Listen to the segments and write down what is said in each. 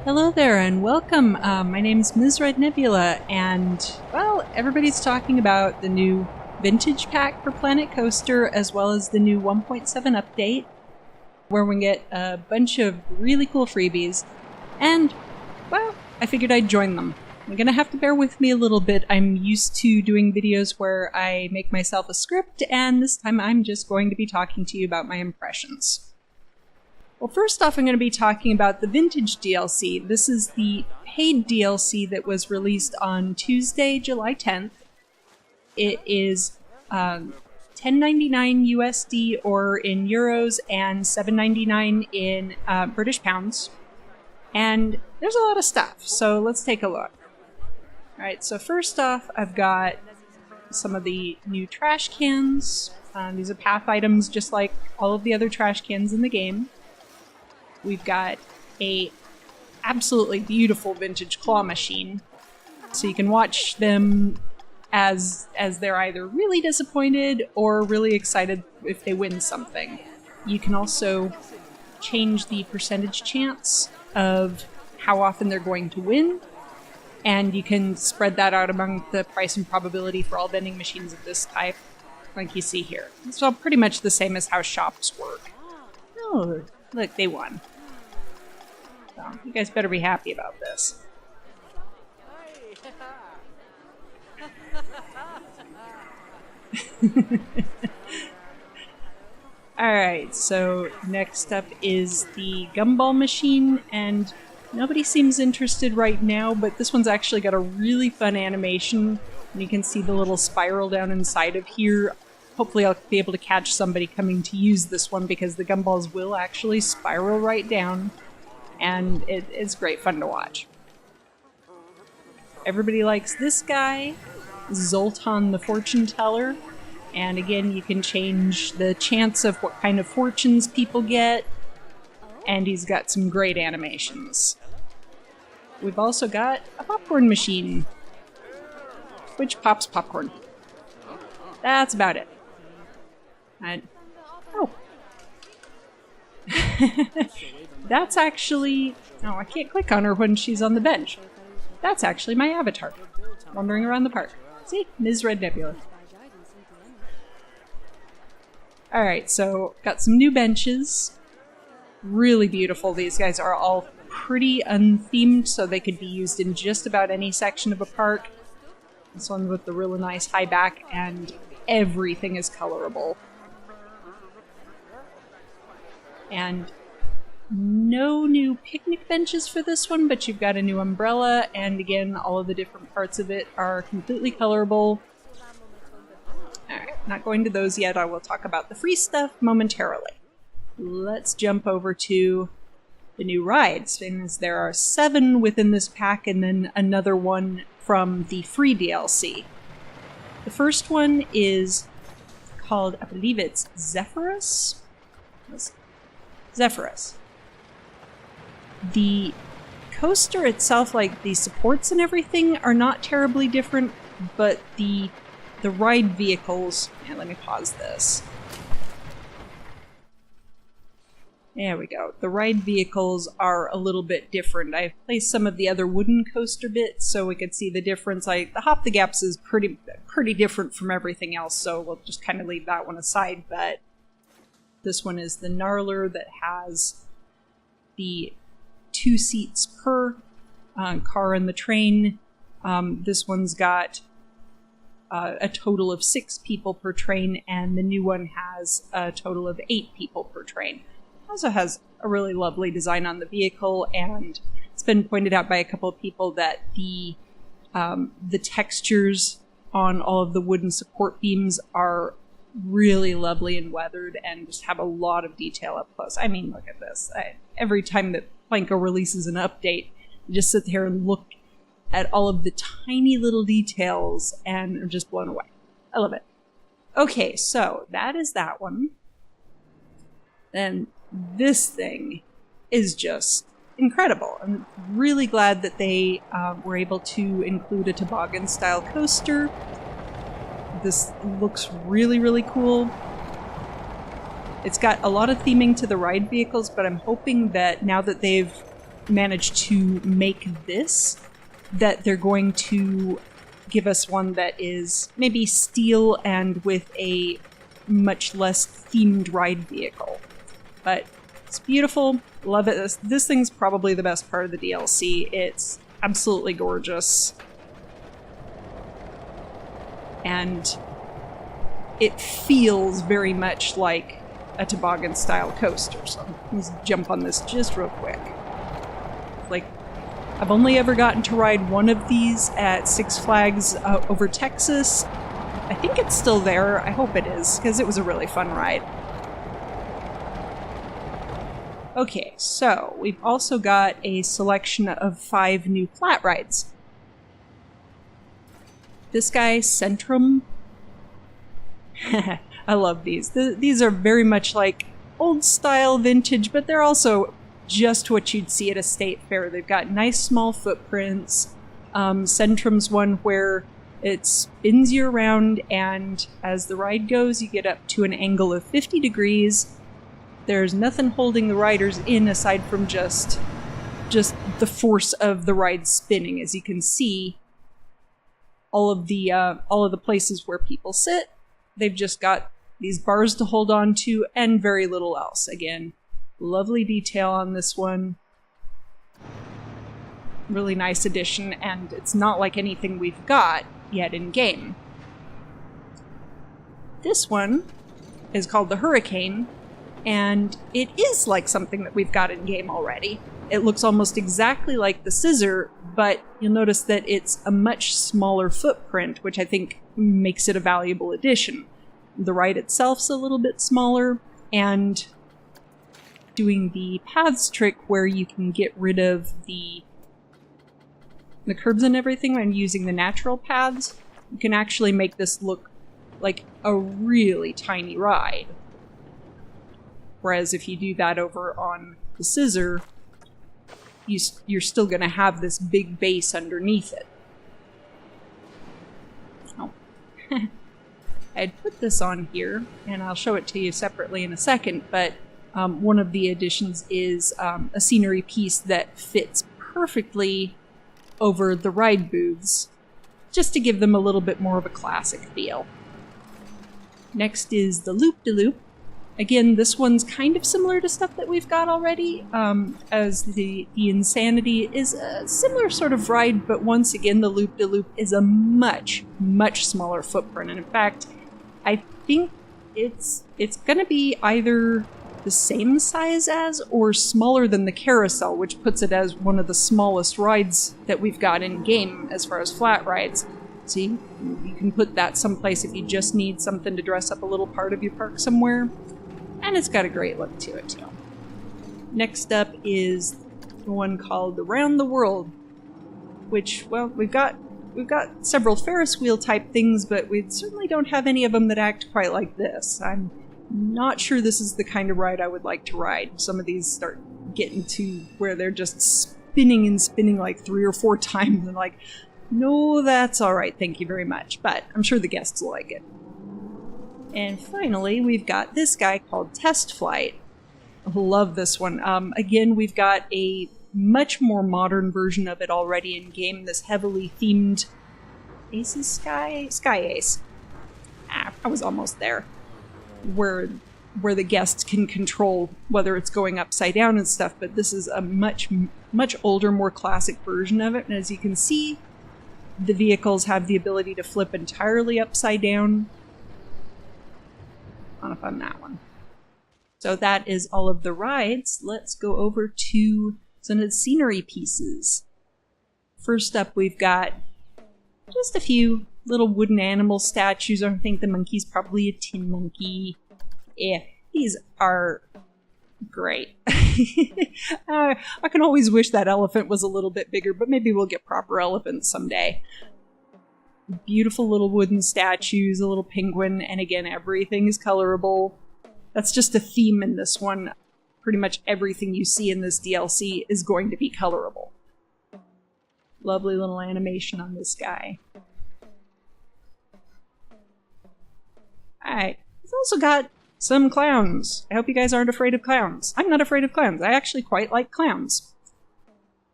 Hello there and welcome. My name's Ms.RedNebula, and, well, everybody's talking about the new Vintage Pack for Planet Coaster, as well as the new 1.7 update, where we get a bunch of really cool freebies, and, well, I figured I'd join them. You're gonna have to bear with me a little bit. I'm used to doing videos where I make myself a script, and this time I'm just going to be talking to you about my impressions. Well, first off, I'm going to be talking about the Vintage DLC. This is the paid DLC that was released on Tuesday, July 10th. It is $10.99 USD or in euros and $7.99 in British pounds. And there's a lot of stuff, so let's take a look. Alright, so first off, I've got some of the new trash cans. These are path items just like all of the other trash cans in the game. We've got a absolutely beautiful vintage claw machine, so you can watch them as they're either really disappointed or really excited if they win something. You can also change the percentage chance of how often they're going to win, and you can spread that out among the price and probability for all vending machines of this type, like you see here. It's all pretty much the same as how shops work. Oh, look, they won. So, you guys better be happy about this. Alright, so next up is the Gumball Machine, and nobody seems interested right now, but this one's actually got a really fun animation, and you can see the little spiral down inside of here. Hopefully I'll be able to catch somebody coming to use this one, because the gumballs will actually spiral right down, and it's great fun to watch. Everybody likes this guy, Zoltan the Fortune Teller, and again you can change the chance of what kind of fortunes people get, and he's got some great animations. We've also got a popcorn machine, which pops popcorn. That's about it. Oh. That's actually... Oh, I can't click on her when she's on the bench. That's actually my avatar, wandering around the park. See? Ms.RedNebula. Alright, so got some new benches. Really beautiful. These guys are all pretty unthemed, so they could be used in just about any section of a park. This one with the really nice high back, and everything is colorable. And no new picnic benches for this one, but you've got a new umbrella, and again, all of the different parts of it are completely colorable. Alright, not going to those yet. I will talk about the free stuff momentarily. Let's jump over to the new rides, and there are 7 within this pack, and then another one from the free DLC. The first one is called, I believe it's Zephyrus? Zephyrus. The coaster itself, like the supports and everything, are not terribly different, but the ride vehicles... Yeah, let me pause this. There we go. The ride vehicles are a little bit different. I've placed some of the other wooden coaster bits so we could see the difference. The Hop the Gaps is pretty different from everything else, so we'll just kind of leave that one aside, but this one is the Gnarler that has the 2 seats per car in the train. This one's got a total of 6 people per train, and the new one has a total of 8 people per train. Also has a really lovely design on the vehicle, and it's been pointed out by a couple of people that the textures on all of the wooden support beams are really lovely and weathered, and just have a lot of detail up close. I mean, look at this. Every time that Planko releases an update, you just sit there and look at all of the tiny little details, and I'm just blown away. I love it. Okay, so that is that one. Then this thing is just incredible. I'm really glad that they were able to include a toboggan-style coaster. This looks really, really cool. It's got a lot of theming to the ride vehicles, but I'm hoping that now that they've manage to make this, that they're going to give us one that is maybe steel and with a much less themed ride vehicle. But it's beautiful. Love it. This thing's probably the best part of the DLC. It's absolutely gorgeous. And it feels very much like a toboggan-style coaster. So let's jump on this just real quick. Like, I've only ever gotten to ride one of these at Six Flags over Texas. I think it's still there. I hope it is, because it was a really fun ride. Okay, so we've also got a selection of 5 new flat rides. This guy, Centrum. I love these. These are very much like old style vintage, but they're also just what you'd see at a state fair. They've got nice small footprints. Centrum's one where it spins you around, and as the ride goes, you get up to an angle of 50 degrees. There's nothing holding the riders in aside from just the force of the ride spinning. As you can see, all of the places where people sit, they've just got these bars to hold on to and very little else. Again, lovely detail on this one. Really nice addition, and it's not like anything we've got yet in game. This one is called the Hurricane, and it is like something that we've got in game already. It looks almost exactly like the Scissor, but you'll notice that it's a much smaller footprint, which I think makes it a valuable addition. The ride itself's a little bit smaller, and doing the paths trick where you can get rid of the curbs and everything and using the natural paths, you can actually make this look like a really tiny ride. Whereas if you do that over on the Scissor, you're still going to have this big base underneath it. Oh. I'd put this on here, and I'll show it to you separately in a second, but one of the additions is a scenery piece that fits perfectly over the ride booths, just to give them a little bit more of a classic feel. Next is the Loop-de-Loop. Again, this one's kind of similar to stuff that we've got already, as the Insanity is a similar sort of ride, but once again, the Loop-de-Loop is a much, much smaller footprint. And in fact, I think it's going to be either the same size as or smaller than the Carousel, which puts it as one of the smallest rides that we've got in game as far as flat rides. So you can put that someplace if you just need something to dress up a little part of your park somewhere. And it's got a great look to it, too. Next up is the one called Around the World, which, well, we've got several Ferris wheel type things, but we certainly don't have any of them that act quite like this. I'm not sure this is the kind of ride I would like to ride. Some of these start getting to where they're just spinning and spinning like 3 or 4 times, and like, no, that's all right, thank you very much. But I'm sure the guests will like it. And finally, we've got this guy called Test Flight. I love this one. Again, we've got a much more modern version of it already in game. This heavily themed Sky Ace. I was almost there. Where the guests can control whether it's going upside down and stuff. But this is a much, much older, more classic version of it. And as you can see, the vehicles have the ability to flip entirely upside down. On up on that one. So that is all of the rides. Let's go over to some of the scenery pieces. First up, we've got just a few little wooden animal statues. I think the monkey's probably a tin monkey. Yeah, these are great. I can always wish that elephant was a little bit bigger, but maybe we'll get proper elephants someday. Beautiful little wooden statues, a little penguin, and again, everything is colorable. That's just a theme in this one. Pretty much everything you see in this DLC is going to be colorable. Lovely little animation on this guy. Alright, we've also got some clowns. I hope you guys aren't afraid of clowns. I'm not afraid of clowns. I actually quite like clowns.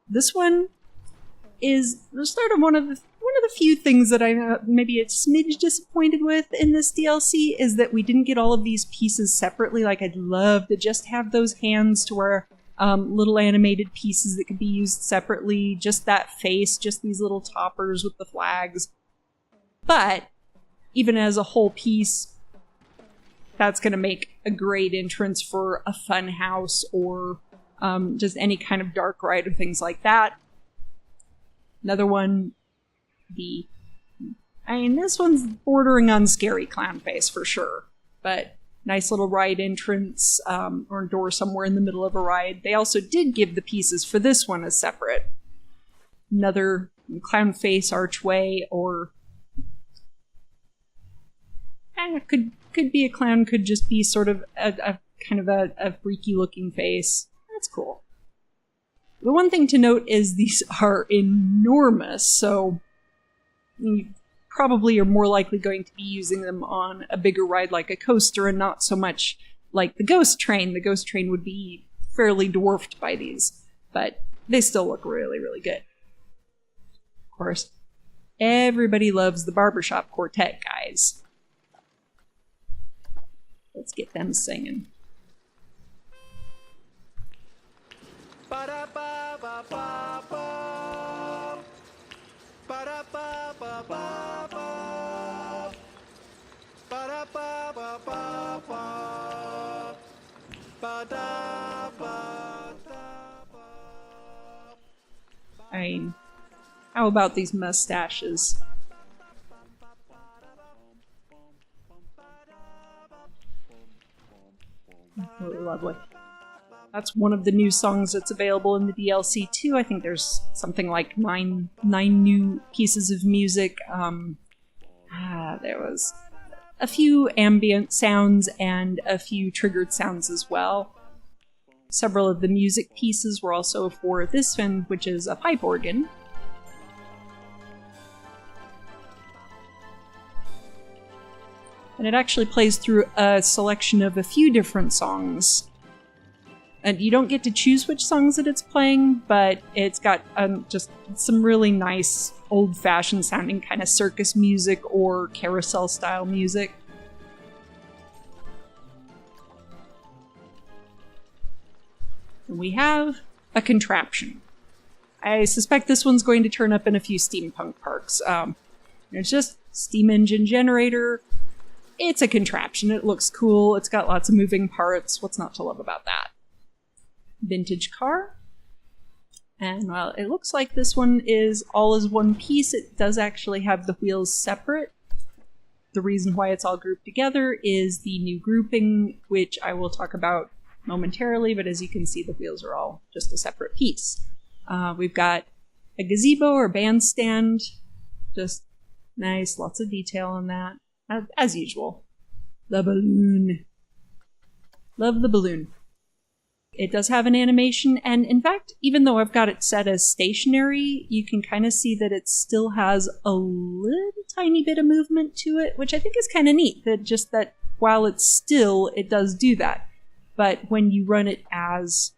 This one is sort of one of the few things that I'm maybe a smidge disappointed with in this DLC, is that we didn't get all of these pieces separately. Like, I'd love to just have those hands to where little animated pieces that could be used separately, just that face, just these little toppers with the flags. But even as a whole piece, that's going to make a great entrance for a fun house or just any kind of dark ride or things like that. Another one, this one's bordering on scary clown face for sure, but nice little ride entrance or door somewhere in the middle of a ride. They also did give the pieces for this one as separate. Another clown face archway, or could be a clown, could just be sort of a kind of a freaky looking face. That's cool. The one thing to note is these are enormous, so you probably are more likely going to be using them on a bigger ride like a coaster and not so much like the ghost train. The ghost train would be fairly dwarfed by these, but they still look really, really good. Of course, everybody loves the Barbershop Quartet guys. Let's get them singing. I mean, how about these mustaches? Absolutely lovely. That's one of the new songs that's available in the DLC too. I think there's something like nine new pieces of music. There was a few ambient sounds and a few triggered sounds as well. Several of the music pieces were also for this one, which is a pipe organ. And it actually plays through a selection of a few different songs. And you don't get to choose which songs that it's playing, but it's got just some really nice, old-fashioned sounding kind of circus music or carousel-style music. And we have a contraption. I suspect this one's going to turn up in a few steampunk parks. It's just steam engine generator. It's a contraption. It looks cool. It's got lots of moving parts. What's not to love about that? Vintage car. And well, it looks like this one is all as one piece. It does actually have the wheels separate. The reason why it's all grouped together is the new grouping, which I will talk about momentarily, but as you can see, the wheels are all just a separate piece. We've got a gazebo or bandstand. Just nice, lots of detail on that. As usual. The balloon. Love the balloon. It does have an animation, and in fact, even though I've got it set as stationary, you can kind of see that it still has a little tiny bit of movement to it, which I think is kind of neat, that while it's still, it does do that. But when you run it as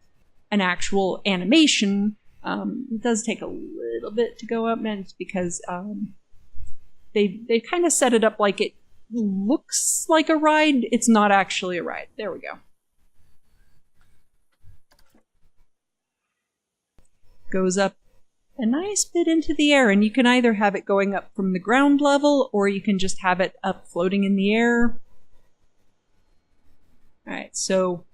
an actual animation, it does take a little bit to go up, and it's because they kind of set it up like it looks like a ride. It's not actually a ride. There we go. Goes up a nice bit into the air, and you can either have it going up from the ground level, or you can just have it up floating in the air. Alright, so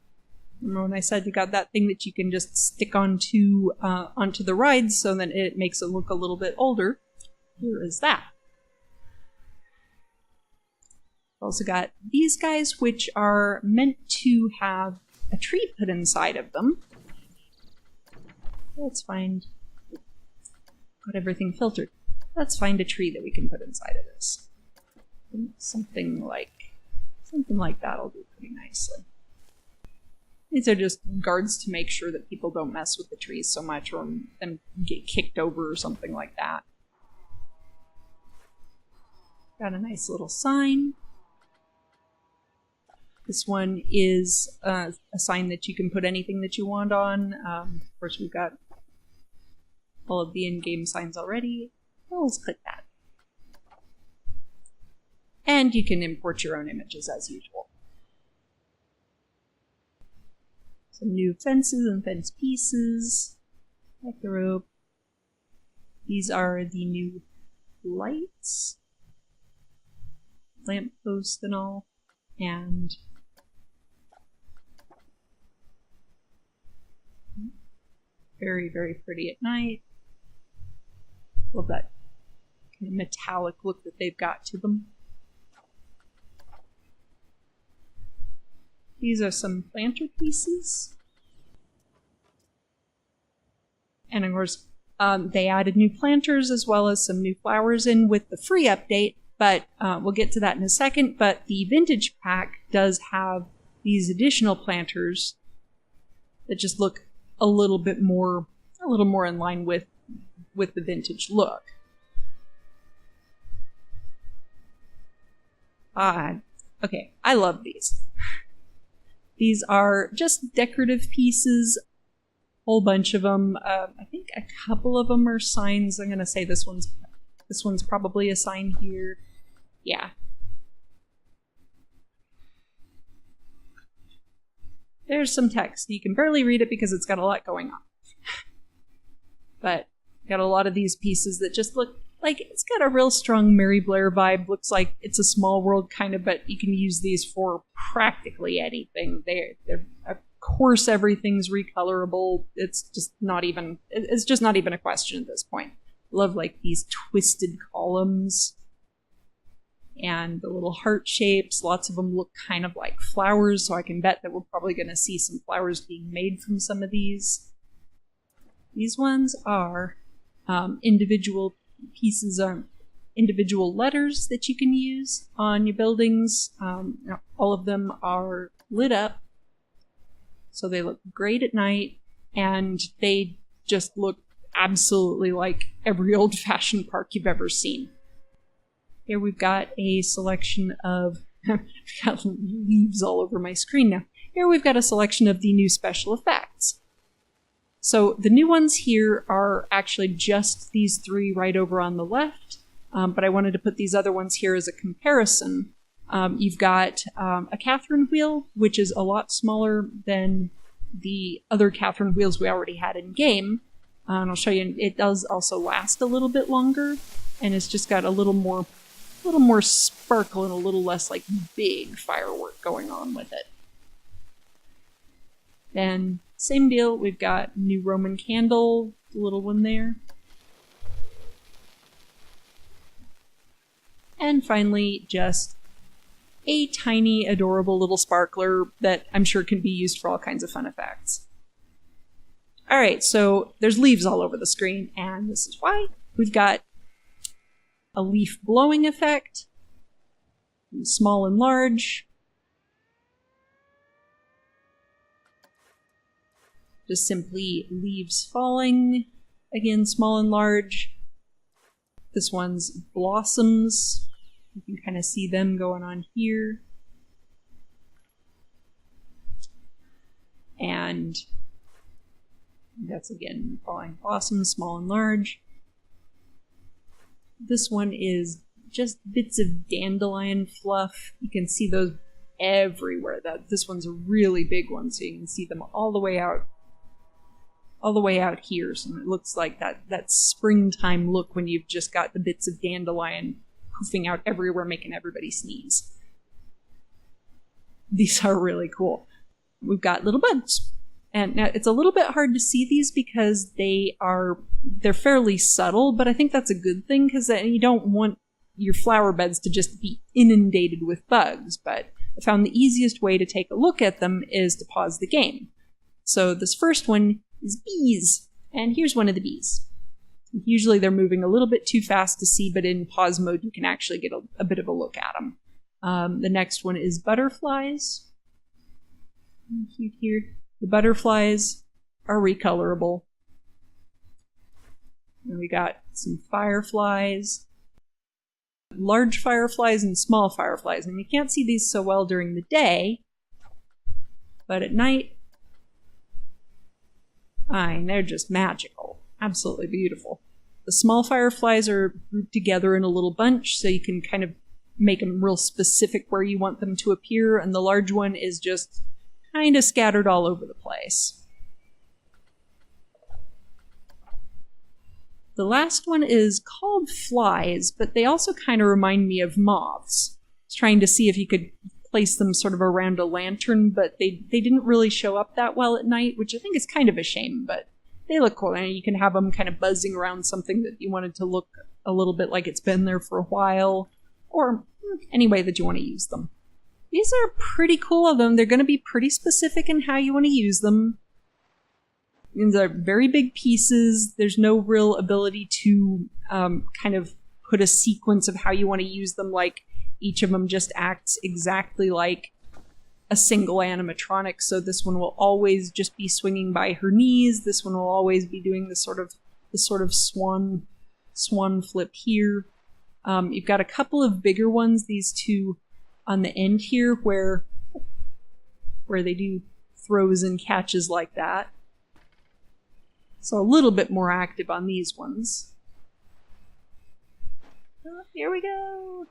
remember when I said you got that thing that you can just stick onto the rides so that it makes it look a little bit older? Here is that. We've also got these guys, which are meant to have a tree put inside of them. Let's find... Got everything filtered. Let's find a tree that we can put inside of this. Something like that'll do pretty nicely. These are just guards to make sure that people don't mess with the trees so much or then get kicked over or something like that. Got a nice little sign. This one is a sign that you can put anything that you want on. Of course, we've got all of the in-game signs already. Well, let's click that. And you can import your own images as usual. Some new fences and fence pieces, like the rope. These are the new lights, lampposts and all, and very, very pretty at night. Love that kind of metallic look that they've got to them. These are some planter pieces. And of course, they added new planters as well as some new flowers in with the free update, but we'll get to that in a second. But the vintage pack does have these additional planters that just look a little more in line with the vintage look. Okay, I love these. These are just decorative pieces, whole bunch of them. I think a couple of them are signs. I'm gonna say this one's probably a sign here. Yeah. There's some text. You can barely read it because it's got a lot going on. But got a lot of these pieces that just look like it's got a real strong Mary Blair vibe. Looks like it's a small world kind of, but you can use these for practically anything. They're of course everything's recolorable. It's just not even a question at this point. Love like these twisted columns and the little heart shapes. Lots of them look kind of like flowers, so I can bet that we're probably going to see some flowers being made from some of these. These ones are individual pieces, individual letters that you can use on your buildings. All of them are lit up, so they look great at night, and they just look absolutely like every old-fashioned park you've ever seen. Here we've got a selection of... I've got leaves all over my screen now. Here we've got a selection of the new special effects. So the new ones here are actually just these three right over on the left, but I wanted to put these other ones here as a comparison. You've got a Catherine wheel, which is a lot smaller than the other Catherine wheels we already had in game. And I'll show you, it does also last a little bit longer, and it's just got a little more sparkle and a little less like big firework going on with it. Then same deal, we've got new Roman candle, the little one there. And finally, just a tiny, adorable little sparkler that I'm sure can be used for all kinds of fun effects. Alright, so there's leaves all over the screen, and this is why. We've got a leaf blowing effect, small and large. Just simply leaves falling, again small and large. This one's blossoms. You can kind of see them going on here. And that's again falling blossoms, small and large. This one is just bits of dandelion fluff. You can see those everywhere. This one's a really big one, so you can see them all the way out here. So it looks like that springtime look when you've just got the bits of dandelion poofing out everywhere, making everybody sneeze. These are really cool. We've got little buds. And now it's a little bit hard to see these because they're fairly subtle, but I think that's a good thing because you don't want your flower beds to just be inundated with bugs. But I found the easiest way to take a look at them is to pause the game. So this first one is bees, and here's one of the bees. Usually they're moving a little bit too fast to see, but in pause mode you can actually get a bit of a look at them. The next one is butterflies. Cute here. The butterflies are recolorable. And we got some fireflies. Large fireflies and small fireflies. And you can't see these so well during the day, but at night, they're just magical. Absolutely beautiful. The small fireflies are grouped together in a little bunch, so you can kind of make them real specific where you want them to appear, and the large one is just kind of scattered all over the place. The last one is called flies, but they also kind of remind me of moths. I was trying to see if you could place them sort of around a lantern, but they didn't really show up that well at night, which I think is kind of a shame, but they look cool. And you can have them kind of buzzing around something that you wanted to look a little bit like it's been there for a while, or any way that you want to use them. These are pretty cool of them. They're going to be pretty specific in how you want to use them. These are very big pieces. There's no real ability to kind of put a sequence of how you want to use them, like each of them just acts exactly like a single animatronic. So this one will always just be swinging by her knees. This one will always be doing the sort of swan flip here. You've got a couple of bigger ones, these two on the end here, where they do throws and catches like that. So a little bit more active on these ones. Oh, here we go.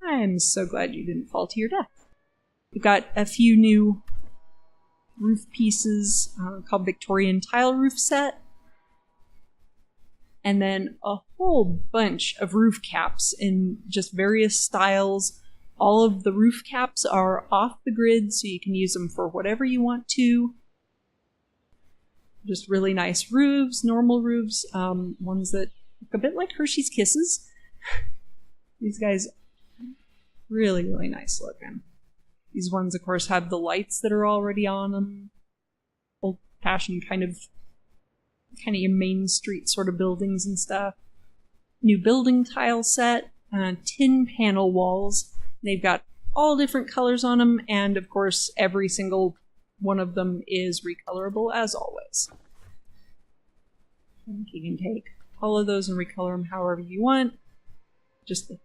I'm so glad you didn't fall to your death. We've got a few new roof pieces called Victorian Tile Roof Set. And then a whole bunch of roof caps in just various styles. All of the roof caps are off the grid, so you can use them for whatever you want to. Just really nice roofs, normal roofs, ones that look a bit like Hershey's Kisses. These guys, really, really nice looking. These ones, of course, have the lights that are already on them. Old-fashioned kind of your Main Street sort of buildings and stuff. New building tile set, tin panel walls. They've got all different colors on them, and of course, every single one of them is recolorable as always. I think you can take all of those and recolor them however you want. Just the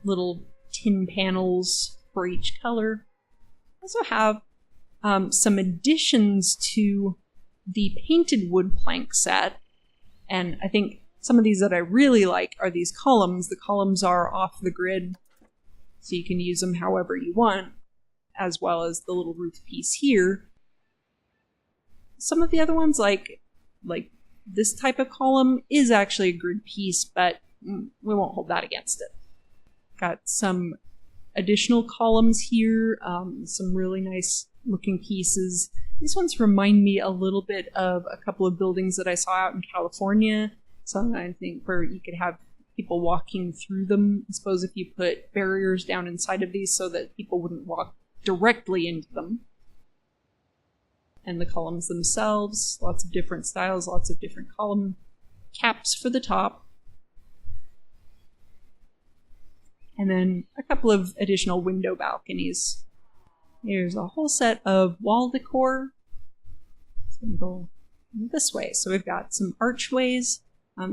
little tin panels for each color. Also have some additions to the painted wood plank set, and I think some of these that I really like are these columns. The columns are off the grid, so you can use them however you want, as well as the little roof piece here. Some of the other ones, like this type of column, is actually a grid piece, but we won't hold that against it. Got some additional columns here, some really nice looking pieces. These ones remind me a little bit of a couple of buildings that I saw out in California. Some, I think, where you could have people walking through them. I suppose if you put barriers down inside of these so that people wouldn't walk directly into them. And the columns themselves, lots of different styles, lots of different column caps for the top. And then a couple of additional window balconies. Here's a whole set of wall decor. It's going to go this way. So we've got some archways.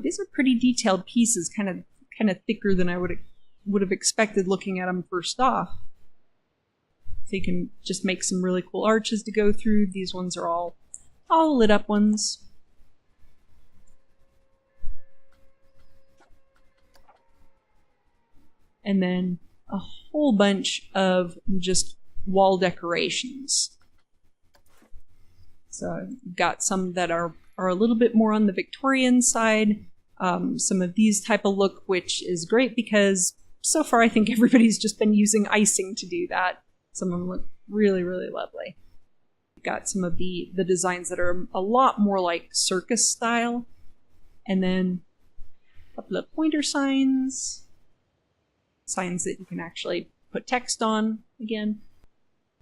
These are pretty detailed pieces, kind of thicker than I would have expected looking at them first off. So you can just make some really cool arches to go through. These ones are all lit up ones. And then a whole bunch of just wall decorations. So you've got some that are a little bit more on the Victorian side. Some of these type of look, which is great because so far I think everybody's just been using icing to do that. Some of them look really, really lovely. We've got some of the designs that are a lot more like circus style. And then a couple of pointer signs. Signs that you can actually put text on. Again,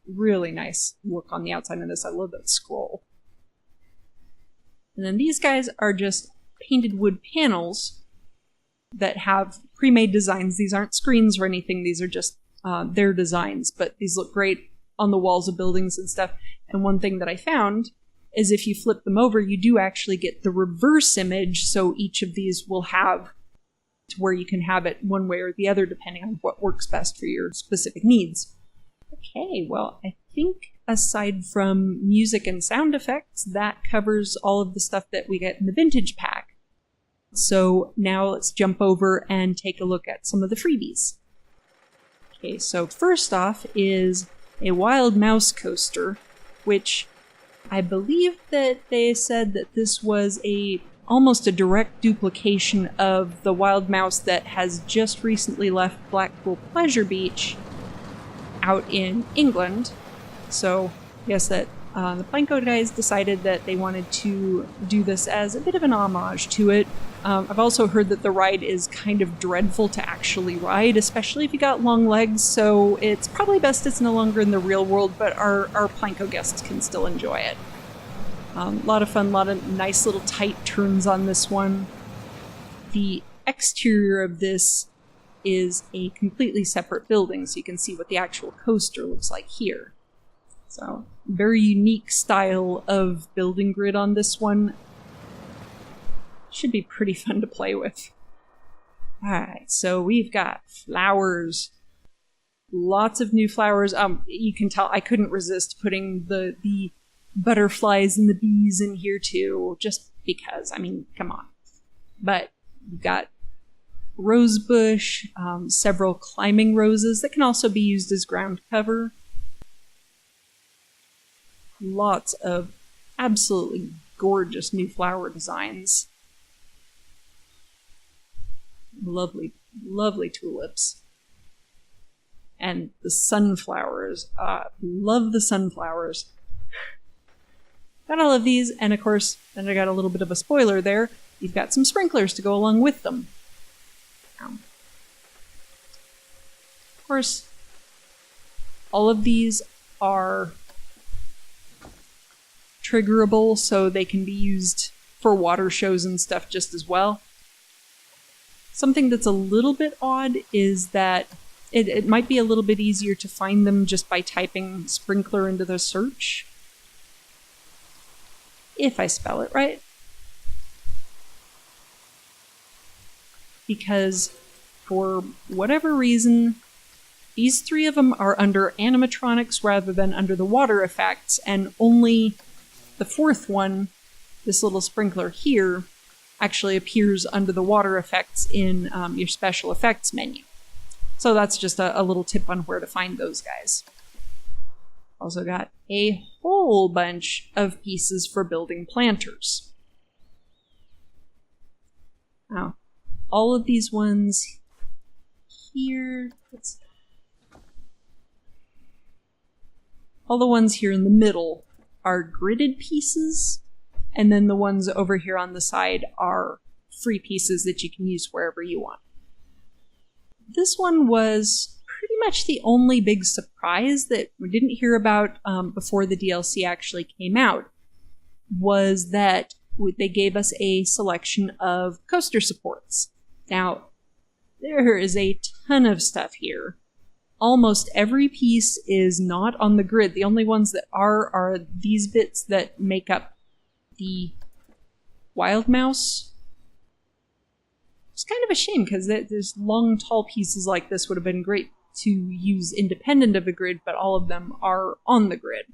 really nice look on the outside of this. I love that scroll. And then these guys are just painted wood panels that have pre-made designs. These aren't screens or anything. These are just their designs, but these look great on the walls of buildings and stuff. And one thing that I found is if you flip them over, you do actually get the reverse image, so each of these will have to where you can have it one way or the other depending on what works best for your specific needs. Okay, well, I think aside from music and sound effects, that covers all of the stuff that we get in the vintage pack. So now let's jump over and take a look at some of the freebies. Okay, so first off is a Wild Mouse coaster, which I believe that they said that this was almost a direct duplication of the Wild Mouse that has just recently left Blackpool Pleasure Beach out in England. So I guess that the Planko guys decided that they wanted to do this as a bit of an homage to it. I've also heard that the ride is kind of dreadful to actually ride, especially if you got long legs, so it's probably best it's no longer in the real world, but our Planko guests can still enjoy it. A lot of fun, a lot of nice little tight turns on this one. The exterior of this is a completely separate building, so you can see what the actual coaster looks like here. So, very unique style of building grid on this one. Should be pretty fun to play with. Alright, so we've got flowers. Lots of new flowers. You can tell I couldn't resist putting the butterflies and the bees in here too, just because. I mean, come on. But we've got rosebush, several climbing roses that can also be used as ground cover. Lots of absolutely gorgeous new flower designs. Lovely, lovely tulips. And the sunflowers. Love the sunflowers. Got all of these, and of course, then I got a little bit of a spoiler there. You've got some sprinklers to go along with them. Of course, all of these are triggerable, so they can be used for water shows and stuff just as well. Something that's a little bit odd is that it might be a little bit easier to find them just by typing sprinkler into the search. If I spell it right. Because for whatever reason, these three of them are under animatronics rather than under the water effects, and only the fourth one, this little sprinkler here, actually appears under the water effects in your special effects menu. So that's just a little tip on where to find those guys. Also got a whole bunch of pieces for building planters. Now, all of these ones here, all the ones here in the middle are gridded pieces, and then the ones over here on the side are free pieces that you can use wherever you want. This one was pretty much the only big surprise that we didn't hear about before the DLC actually came out, was that they gave us a selection of Custer Supports. Now, there is a ton of stuff here. Almost every piece is not on the grid. The only ones that are these bits that make up the Wild Mouse. It's kind of a shame, because there's long, tall pieces like this would have been great to use independent of a grid, but all of them are on the grid.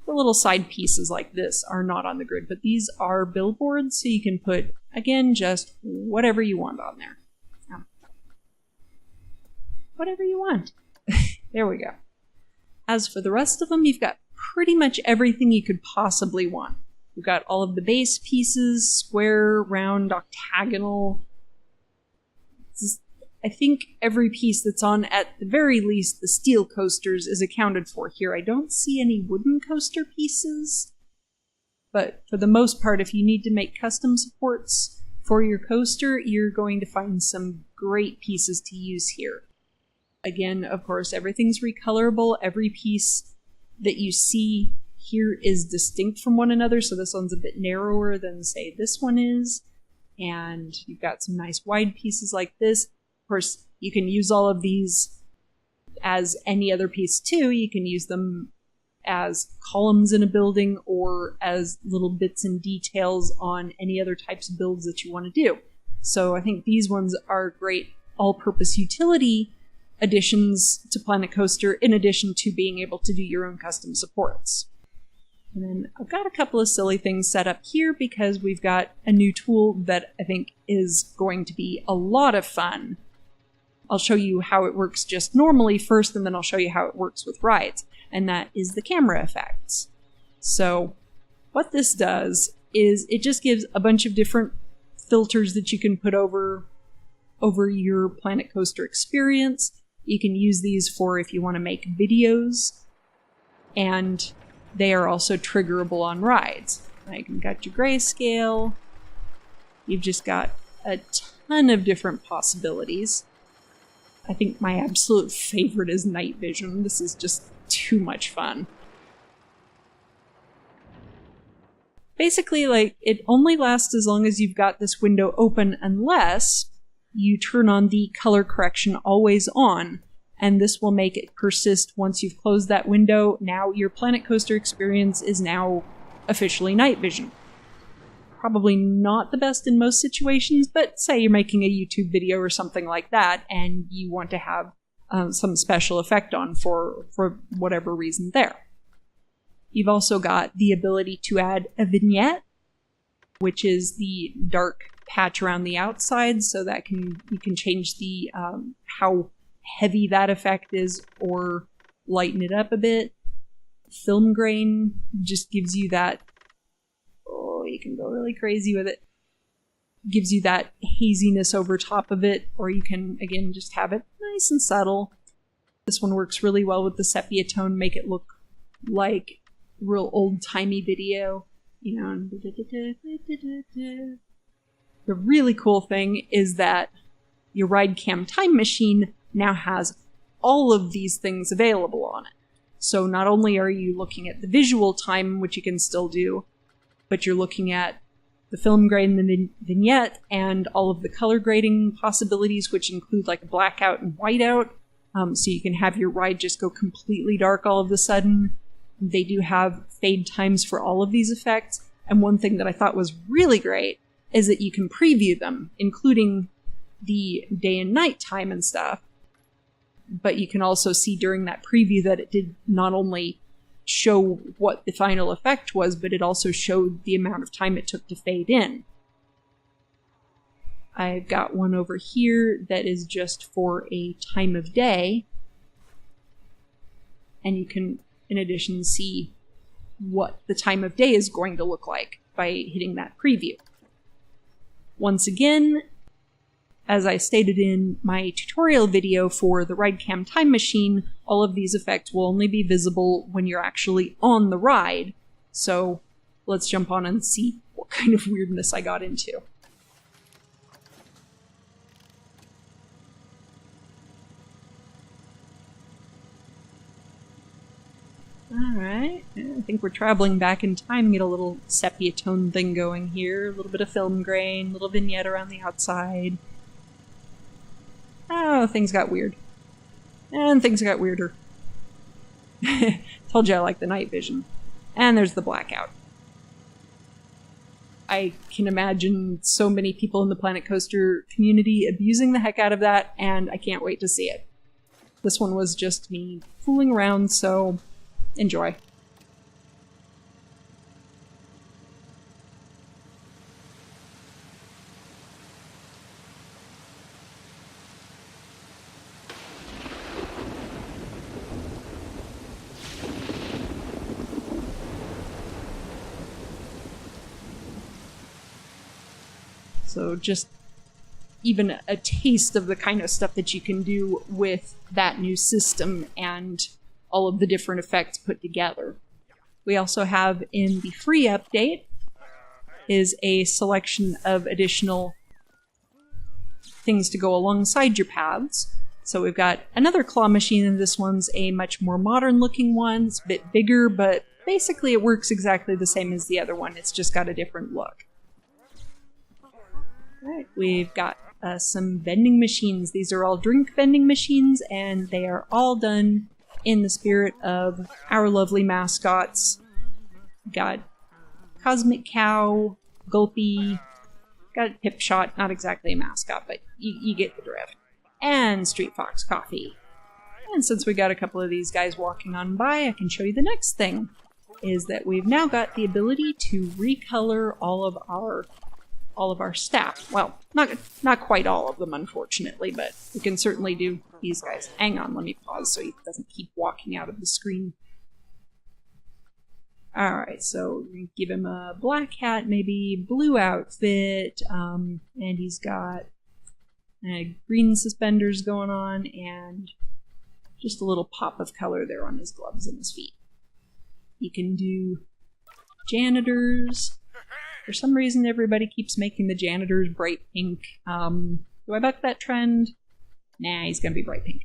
The little side pieces like this are not on the grid, but these are billboards, so you can put, again, just whatever you want on there. Whatever you want. There we go. As for the rest of them, you've got pretty much everything you could possibly want. You've got all of the base pieces, square, round, octagonal. I think every piece that's on, at the very least, the steel coasters is accounted for here. I don't see any wooden coaster pieces, but for the most part, if you need to make custom supports for your coaster, you're going to find some great pieces to use here. Again, of course, everything's recolorable. Every piece that you see here is distinct from one another, so this one's a bit narrower than, say, this one is. And you've got some nice wide pieces like this. Of course, you can use all of these as any other piece too. You can use them as columns in a building or as little bits and details on any other types of builds that you want to do. So I think these ones are great all-purpose utility additions to Planet Coaster in addition to being able to do your own custom supports. And then I've got a couple of silly things set up here because we've got a new tool that I think is going to be a lot of fun. I'll show you how it works just normally first, and then I'll show you how it works with rides, and that is the camera effects. So what this does is it just gives a bunch of different filters that you can put over your Planet Coaster experience. You can use these for if you want to make videos, and they are also triggerable on rides. Like, you've got your grayscale. You've just got a ton of different possibilities. I think my absolute favorite is night vision. This is just too much fun. Basically, like, it only lasts as long as you've got this window open unless you turn on the color correction always on, and this will make it persist once you've closed that window. Now your Planet Coaster experience is now officially night vision. Probably not the best in most situations, but say you're making a YouTube video or something like that, and you want to have some special effect on for whatever reason there. You've also got the ability to add a vignette, which is the dark patch around the outside, so that you can change the how heavy that effect is or lighten it up a bit. Film grain just gives you that, you can go really crazy with it. Gives you that haziness over top of it, or you can, again, just have it nice and subtle. This one works really well with the sepia tone, make it look like real old-timey video. You know, the really cool thing is that your RideCam Time Machine now has all of these things available on it. So not only are you looking at the visual time, which you can still do, but you're looking at the film grain, the vignette, and all of the color grading possibilities, which include like blackout and whiteout. So you can have your ride just go completely dark all of a sudden. They do have fade times for all of these effects. And one thing that I thought was really great is that you can preview them, including the day and night time and stuff. But you can also see during that preview that it did not only show what the final effect was, but it also showed the amount of time it took to fade in. I've got one over here that is just for a time of day. And you can, in addition, see what the time of day is going to look like by hitting that preview. Once again, as I stated in my tutorial video for the RideCam Time Machine, all of these effects will only be visible when you're actually on the ride. So let's jump on and see what kind of weirdness I got into. Alright, I think we're traveling back in time. Get a little sepia tone thing going here, a little bit of film grain, a little vignette around the outside. Oh, things got weird. And things got weirder. Told you I like the night vision. And there's the blackout. I can imagine so many people in the Planet Coaster community abusing the heck out of that, and I can't wait to see it. This one was just me fooling around, so enjoy. So just even a taste of the kind of stuff that you can do with that new system and all of the different effects put together. We also have in the free update is a selection of additional things to go alongside your paths. So we've got another claw machine, and this one's a much more modern looking one. It's a bit bigger, but basically it works exactly the same as the other one. It's just got a different look. Alright, we've got some vending machines. These are all drink vending machines, and they are all done in the spirit of our lovely mascots. Got Cosmic Cow, Gulpy, got Pipshot, not exactly a mascot, but you get the drift. And Street Fox Coffee. And since we got a couple of these guys walking on by, I can show you the next thing, is that we've now got the ability to recolor all of our staff. Well, not quite all of them, unfortunately, but we can certainly do these guys. Hang on, let me pause so he doesn't keep walking out of the screen. Alright, so we're going to give him a black hat, maybe blue outfit, and he's got green suspenders going on, and just a little pop of color there on his gloves and his feet. You can do janitors. For some reason, everybody keeps making the janitors bright pink. Do I buck that trend? Nah, he's gonna be bright pink.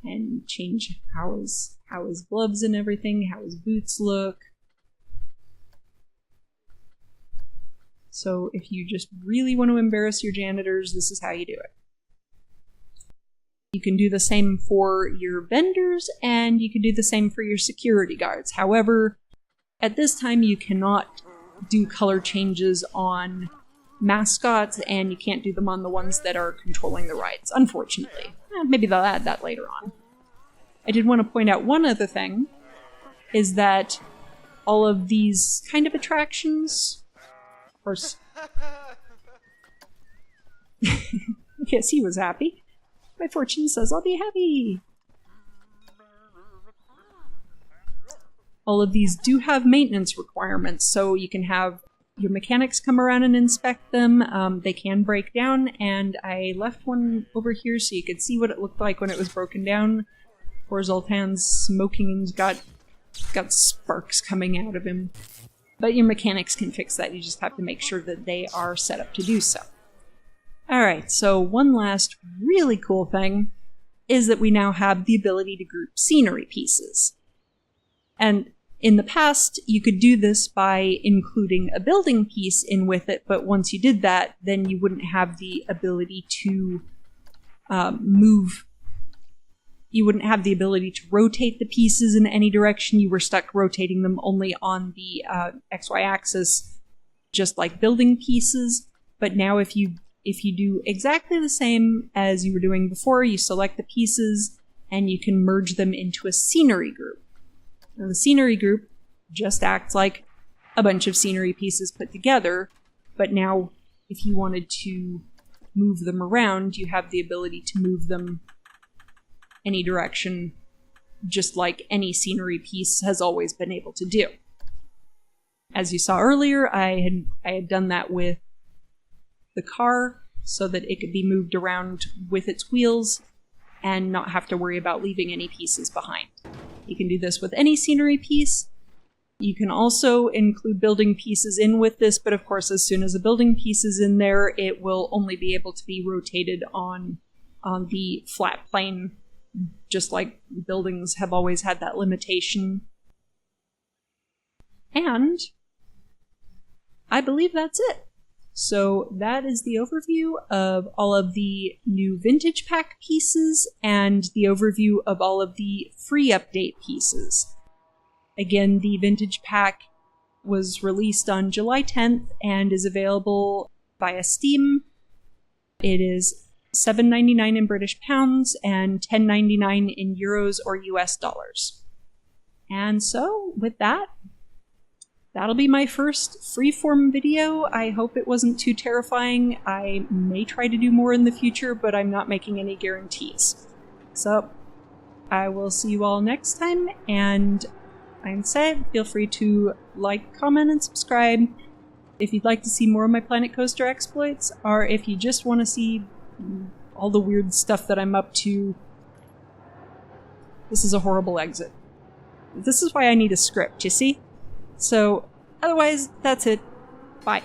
And change how his gloves and everything, how his boots look. So if you just really want to embarrass your janitors, this is how you do it. You can do the same for your vendors, and you can do the same for your security guards. However, at this time you cannot do color changes on mascots, and you can't do them on the ones that are controlling the rides, unfortunately. Maybe they'll add that later on. I did want to point out one other thing, is that all of these kind of attractions, of course, yes, he was happy. My fortune says I'll be happy. All of these do have maintenance requirements, so you can have your mechanics come around and inspect them. They can break down, and I left one over here so you could see what it looked like when it was broken down. Poor Zoltan's smoking and got sparks coming out of him. But your mechanics can fix that. You just have to make sure that they are set up to do so. Alright, so one last really cool thing is that we now have the ability to group scenery pieces. And in the past, you could do this by including a building piece in with it, but once you did that, then you wouldn't have the ability to move. You wouldn't have the ability to rotate the pieces in any direction. You were stuck rotating them only on the XY axis, just like building pieces. But now if you do exactly the same as you were doing before, you select the pieces and you can merge them into a scenery group. Now, the scenery group just acts like a bunch of scenery pieces put together, but now if you wanted to move them around, you have the ability to move them any direction, just like any scenery piece has always been able to do. As you saw earlier, I had done that with the car so that it could be moved around with its wheels and not have to worry about leaving any pieces behind. You can do this with any scenery piece. You can also include building pieces in with this, but of course as soon as a building piece is in there, it will only be able to be rotated on the flat plane, just like buildings have always had that limitation. And I believe that's it. So that is the overview of all of the new Vintage Pack pieces and the overview of all of the free update pieces. Again, the Vintage Pack was released on July 10th and is available via Steam. It is $7.99 in British pounds and $10.99 in euros or US dollars. And so, with that, that'll be my first freeform video. I hope it wasn't too terrifying. I may try to do more in the future, but I'm not making any guarantees. So, I will see you all next time, and I'm said, feel free to like, comment, and subscribe if you'd like to see more of my Planet Coaster exploits, or if you just want to see all the weird stuff that I'm up to. This is a horrible exit. This is why I need a script, you see? So, otherwise, that's it. Bye.